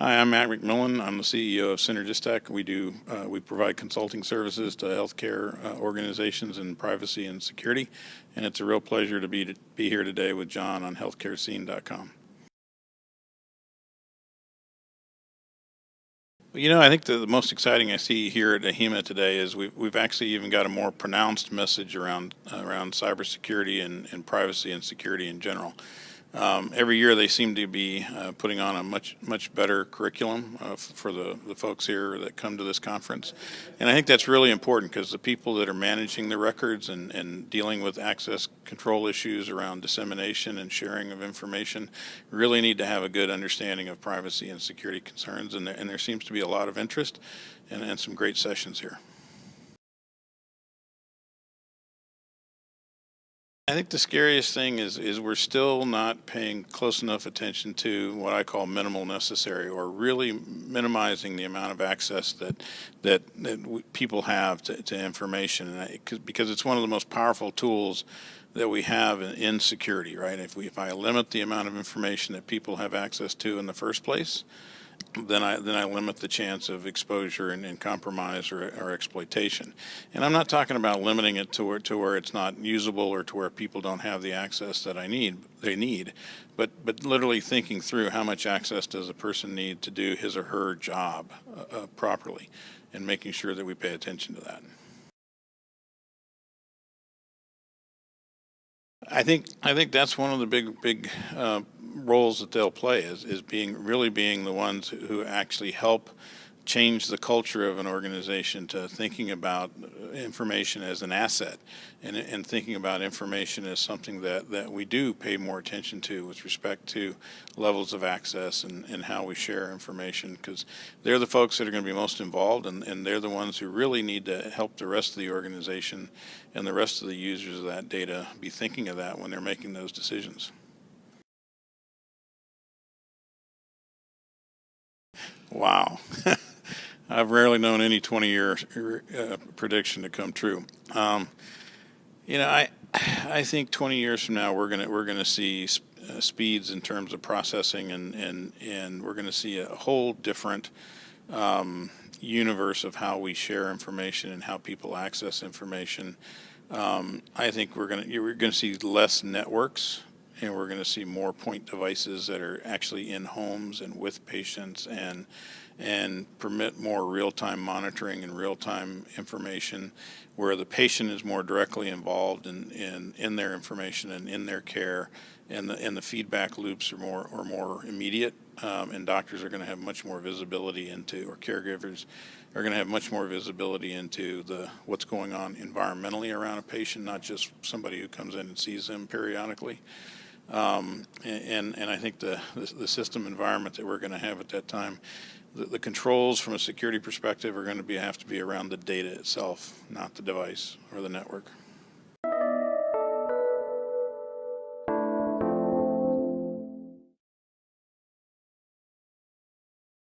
Hi, I'm Mac McMillan. I'm the CEO of CynergisTek. We provide consulting services to healthcare organizations in privacy and security, and it's a real pleasure to be here today with John on healthcarescene.com. I think the most exciting I see here at AHIMA today is we've actually even got a more pronounced message around cybersecurity and privacy and security in general. Every year they seem to be putting on a much better curriculum for the folks here that come to this conference. And I think that's really important because the people that are managing the records and dealing with access control issues around dissemination and sharing of information really need to have a good understanding of privacy and security concerns. And there seems to be a lot of interest and some great sessions here. I think the scariest thing is we're still not paying close enough attention to what I call minimal necessary, or really minimizing the amount of access that people have to information, because it's one of the most powerful tools that we have in security, right? If I limit the amount of information that people have access to in the first place, then I limit the chance of exposure and compromise or exploitation. And I'm not talking about limiting it to where it's not usable or to where people don't have the access that they need, but literally thinking through how much access does a person need to do his or her job properly, and making sure that we pay attention to that. I think that's one of the big roles that they'll play is being the ones who actually help change the culture of an organization to thinking about information as an asset, and thinking about information as something that we do pay more attention to with respect to levels of access and how we share information, because they're the folks that are going to be most involved, and they're the ones who really need to help the rest of the organization and the rest of the users of that data be thinking of that when they're making those decisions. Wow. I've rarely known any 20-year prediction to come true. I think 20 years from now we're gonna see speeds in terms of processing, and we're gonna see a whole different universe of how we share information and how people access information. I think we're gonna see less networks, and we're going to see more point devices that are actually in homes and with patients, and permit more real-time monitoring and real-time information, where the patient is more directly involved in their information and in their care, and the feedback loops are more immediate, and doctors are going to have much more visibility into, or caregivers are going to have much more visibility into what's going on environmentally around a patient, not just somebody who comes in and sees them periodically. And I think the system environment that we're going to have at that time, the controls from a security perspective are going to have to be around the data itself, not the device or the network.